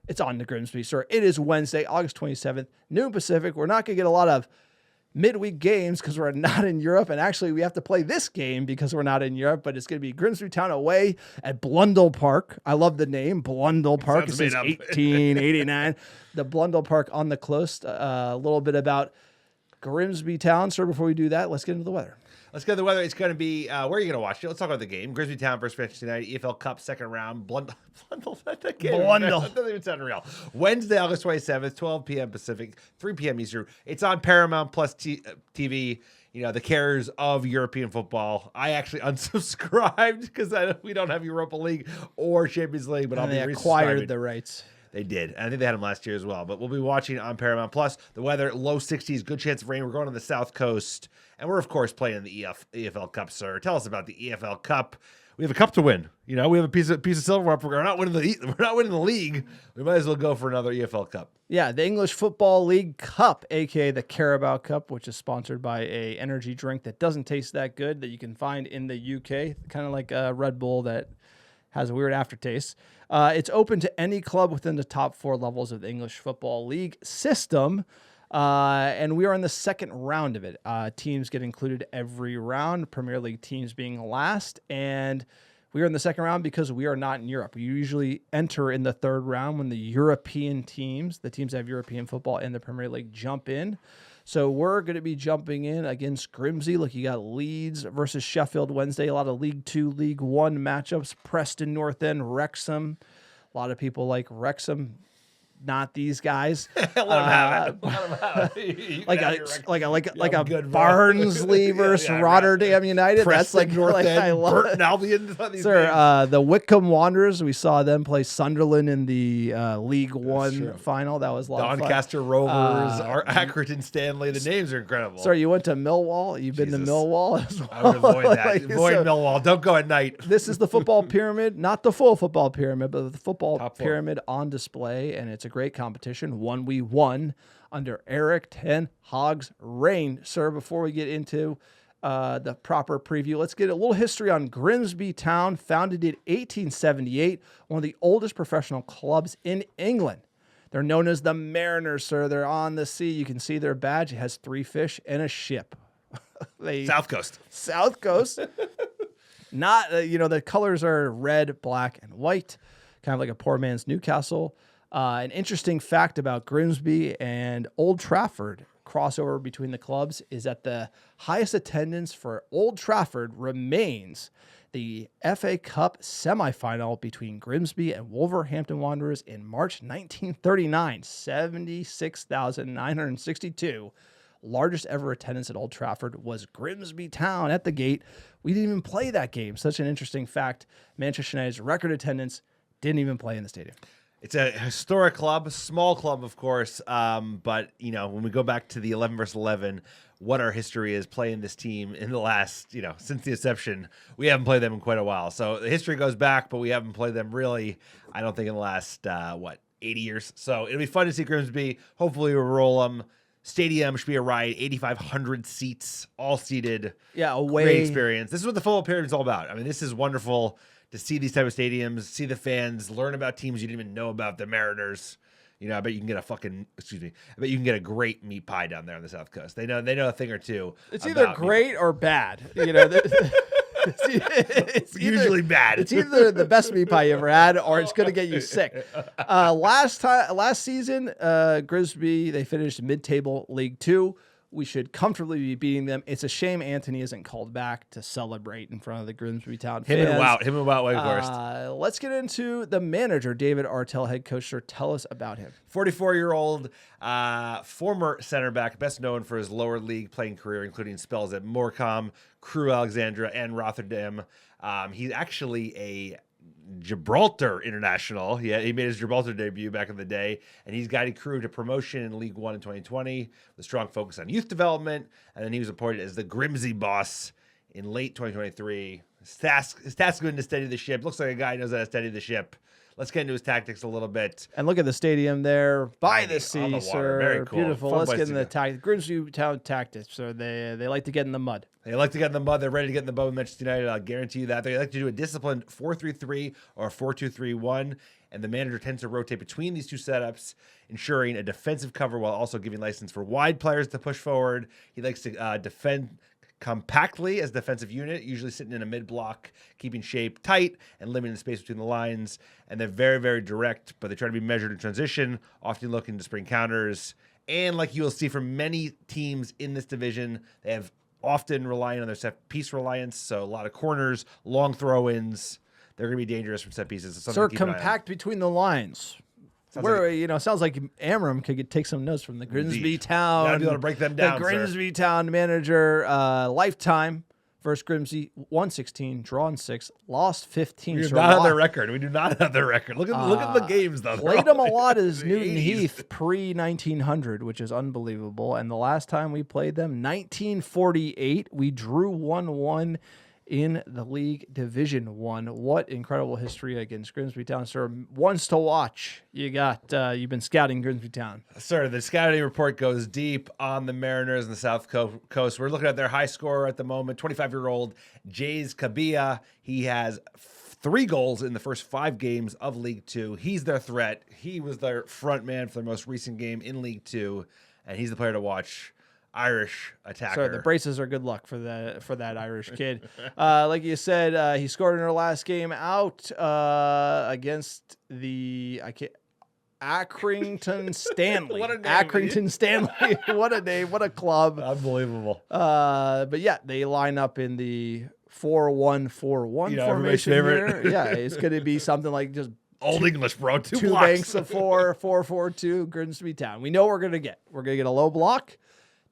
It's on the Grimsby, sir. It is Wednesday, August 27th, noon Pacific. We're not going to get a lot of midweek games because we're not in Europe. And actually, we have to play this game because we're not in Europe. But it's going to be Grimsby Town away at Blundell Park. I love the name, Blundell Park. It says 1889. The Blundell Park on the coast. A little bit about Grimsby Town. Sir, before we do that, let's get into the weather. Let's go to the weather. It's going to be, where are you going to watch it? Let's talk about the game. Grimsby Town versus Manchester United, EFL Cup, second round. Blundell. That doesn't even sound real. Wednesday, August 27th, 12 p.m. Pacific, 3 p.m. Eastern. It's on Paramount Plus TV. You know, the cares of European football. I actually unsubscribed because we don't have Europa League or Champions League, but I'll be acquired the rights. They did. And I think they had them last year as well. But we'll be watching on Paramount Plus. The weather, low 60s, good chance of rain. We're going on the South Coast. And we're, of course, playing the EFL Cup, sir. Tell us about the EFL Cup. We have a cup to win. You know, we have a piece of silverware. We're not winning the league. We might as well go for another EFL Cup. Yeah, the English Football League Cup, a.k.a. the Carabao Cup, which is sponsored by a energy drink that doesn't taste that good that you can find in the UK, kind of like a Red Bull that has a weird aftertaste. It's open to any club within the top 4 levels of the English Football League system. And we are in the second round of it. Teams get included every round, Premier League teams being last. And we are in the second round because we are not in Europe. We usually enter in the third round when the European teams, the teams that have European football in the Premier League, jump in. So we're going to be jumping in against Grimsby. Look, you got Leeds versus Sheffield Wednesday. A lot of League 2, League 1 matchups. Preston North End, Wrexham. A lot of people like Wrexham. Not these guys. Let them have it. Like a Barnsley versus Rotterdam United. Preston, That's North End, I love Burton Albion. Sir, the Wycombe Wanderers. We saw them play Sunderland in the League One final. That was a lot of fun. Doncaster Rovers, Accrington Stanley. The names are incredible. Sir, you went to Millwall. You've been to Millwall as well. I would avoid that. Avoid Millwall. Don't go at night. This is the football pyramid, not the full football pyramid, but the football pyramid on display, and it's a great competition. One we won under Eric Ten Hag's reign. Sir, before we get into the proper preview, let's get a little history on Grimsby Town, founded in 1878, one of the oldest professional clubs in England. They're known as the Mariners, sir. They're on the sea. You can see their badge. It has 3 fish and a ship. South Coast. South Coast. Not, the colors are red, black, and white, kind of like a poor man's Newcastle. An interesting fact about Grimsby and Old Trafford crossover between the clubs is that the highest attendance for Old Trafford remains the FA Cup semifinal between Grimsby and Wolverhampton Wanderers in March 1939, 76,962. Largest ever attendance at Old Trafford was Grimsby Town at the gate. We didn't even play that game. Such an interesting fact. Manchester United's record attendance didn't even play in the stadium. It's a historic club, small club, of course. But, when we go back to the 11 versus 11, what our history is playing this team in the last, since the inception, we haven't played them in quite a while. So the history goes back, but we haven't played them really, I don't think, in the last, 80 years. So it'll be fun to see Grimsby. Hopefully we'll roll them. Stadium should be a riot, 8,500 seats, all seated. Yeah, away. Great experience. This is what the football pyramid is all about. I mean, this is wonderful to see these type of stadiums, see the fans, learn about teams you didn't even know about, the Mariners. I bet you can get I bet you can get a great meat pie down there on the South Coast. They know a thing or two. It's either great or bad. It's usually bad. It's either the best meat pie you ever had, or it's going to get you sick. Last season, Grimsby, they finished mid-table League 2. We should comfortably be beating them. It's a shame Anthony isn't called back to celebrate in front of the Grimsby Town fans. Him and Wout Weghorst. Let's get into the manager, David Artell, head coach. Sir, tell us about him. 44-year-old former center back, best known for his lower league playing career, including spells at Morecambe, Crewe Alexandra, and Rotterdam. He's actually a Gibraltar international. He made his Gibraltar debut back in the day, and he's guided Crewe to promotion in League One in 2020 with a strong focus on youth development. And then he was appointed as the Grimsby boss in late 2023. His task has been to steady the ship. Looks like a guy who knows how to steady the ship. let's get into his tactics a little bit. And look at the stadium there by the On sea, the water. sir. Very cool. Beautiful. Fun Let's place get to in the go. Grimsby Town tactics. So they like to get in the mud. They like to get in the mud. They're ready to get in the mud with Manchester United. I'll guarantee you that. They like to do a disciplined 4-3-3 or 4-2-3-1. And the manager tends to rotate between these two setups, ensuring a defensive cover while also giving license for wide players to push forward. He likes to defend compactly as a defensive unit, usually sitting in a mid-block, keeping shape tight and limiting the space between the lines. And they're very, very direct, but they try to be measured in transition, often looking to spring counters. And like you will see from many teams in this division, they have often relying on their set-piece reliance, so a lot of corners, long throw-ins. They're going to be dangerous from set pieces. So Sir, compact between the lines. Sounds like Amorim could take some notes from the Grimsby Town. Gotta be able to break them down, the Grimsby Town manager, lifetime versus Grimsby, 116, drawn 6, lost 15. We do not have their record. We do not have their record. Look at the games, though. Played them a lot as Newton Heath pre-1900, which is unbelievable. And the last time we played them, 1948, we drew 1-1 in the League Division 1. What incredible history against Grimsby Town, sir. Ones to watch. You've been scouting Grimsby Town. Sir, the scouting report goes deep on the Mariners in the South Coast. We're looking at their high scorer at the moment, 25-year-old Jays Kabia. He has 3 goals in the first 5 games of League 2. He's their threat. He was their front man for their most recent game in League 2, and he's the player to watch. Irish attacker. So the braces are good luck for that Irish kid. Like you said, he scored in our last game out against the Accrington Stanley. What a name. Accrington Stanley. What a name. What a club. Unbelievable. But yeah, they line up in the 4-1-4-1 formation here. Yeah, it's going to be something like just Old English, bro. Two blocks. Banks of 4-4-4-2 Grimsby Town. We know what we're going to get. We're going to get a low block.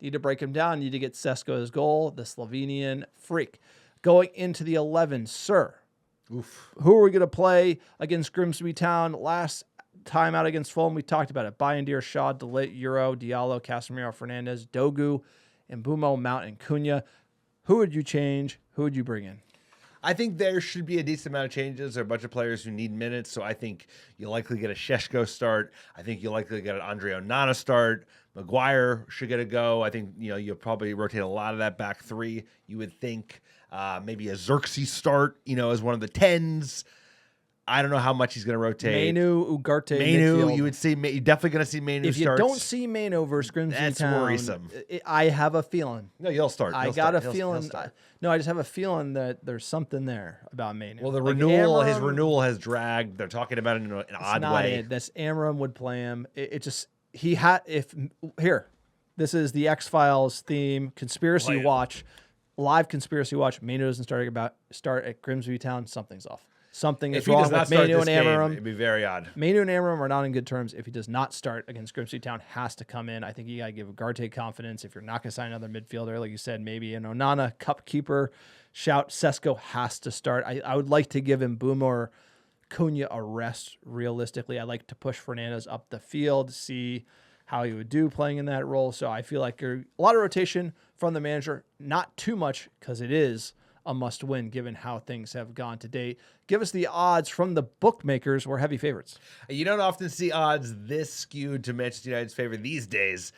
Need to break him down. Need to get Sesko's goal, the Slovenian freak. Going into the 11, sir. Oof. Who are we going to play against Grimsby Town? Last time out against Fulham, we talked about it. Bayendier, Shaw, DeLitt, Euro, Diallo, Casemiro, Fernandez, Dogu, Mbumo, Mount, and Cunha. Who would you change? Who would you bring in? I think there should be a decent amount of changes. There are a bunch of players who need minutes, so I think you'll likely get a Sesko start. I think you'll likely get an Andre Onana start. Maguire should get a go. I think you'll probably rotate a lot of that back 3. You would think maybe a Xerxes start, as one of the 10s. I don't know how much he's going to rotate. Mainu, Ugarte, Mainu, midfield. you would see. You're definitely going to see Mainu. If you don't see Mainu versus Grimsby Town, that's worrisome. I have a feeling. No, you'll start. I got a feeling. No, I just have a feeling that there's something there about Mainu. Well, his renewal has dragged. They're talking about it in an odd way. That's Amorim would play him. This is the X-Files theme, Conspiracy Watch, live Conspiracy Watch. Mainu doesn't start at Grimsby Town. Something's off. Something is wrong with Mainu and Amorim. It'd be very odd. Mainu and Amorim are not in good terms. If he does not start against Grimsby Town, has to come in. I think you got to give Ugarte confidence. If you're not going to sign another midfielder, like you said, maybe an Onana, cup keeper, shout. Sesko has to start. I would like to give him Boom or Cunha a rest, realistically. I like to push Fernandez up the field, see how he would do playing in that role. So I feel like a lot of rotation from the manager, not too much because it is a must-win given how things have gone to date. Give us the odds from the bookmakers. We're heavy favorites. You don't often see odds this skewed to Manchester United's favor these days.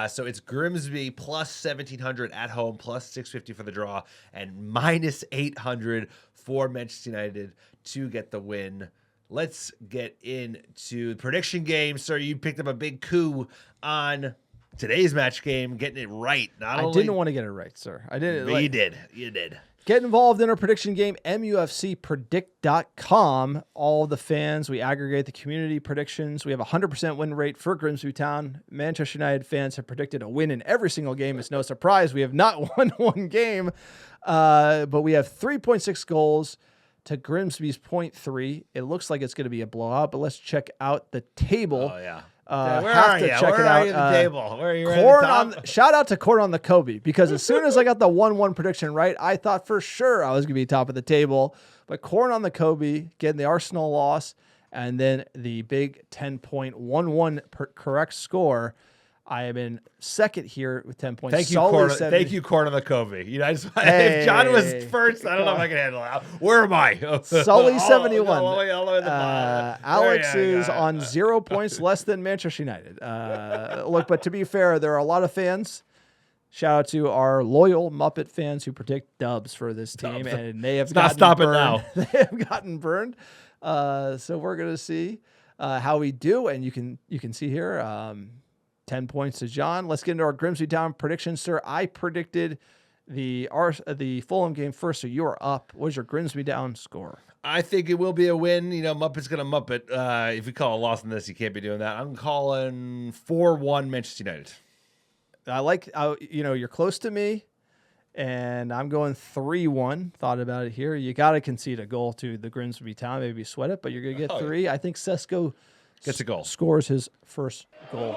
So it's Grimsby plus 1,700 at home, plus 650 for the draw, and minus 800 for Manchester United to get the win. Let's get into the prediction game. Sir, you picked up a big coup on today's match game, getting it right. I didn't want to get it right, sir. I didn't. You did. You did. Get involved in our prediction game, MUFCpredict.com. All the fans, we aggregate the community predictions. We have a 100% win rate for Grimsby Town. Manchester United fans have predicted a win in every single game. It's no surprise we have not won one game, but we have 3.6 goals to Grimsby's 0.3. It looks like it's going to be a blowout, but let's check out the table. Oh, yeah. Where are you? Where are you at the table? Where are you at the top? Shout out to Corn on the Kobe, because as soon as I got the 1-1 prediction right, I thought for sure I was going to be top of the table. But Corn on the Kobe getting the Arsenal loss and then the big 10.11 correct score. I am in second here with 10 points. Thank you, Solely Corn. 70 Thank you, Corn on the Covey. You know, Hey. if John was first, I don't know if I can handle it. Where am I? Sully 71. All the way at the bottom. Alex There you is go. on 0 points less than Manchester United. Look, but to be fair, there are a lot of fans. Shout out to our loyal Muppet fans who predict dubs for this team, and they have not stopping burned. now. They have gotten burned. So we're gonna see how we do, and you can see here 10 points to John. Let's get into our Grimsby Town predictions, sir. I predicted the Fulham game first, so you are up. What is your Grimsby Town score? I think it will be a win. You know, Muppet's going to Muppet. If you call a loss in this, you can't be doing that. I'm calling 4-1 Manchester United. You're close to me, and I'm going 3-1. Thought about it here. You got to concede a goal to the Grimsby Town. Maybe sweat it, but you're going to get 3. I think Sesko gets a goal. Scores his first goal.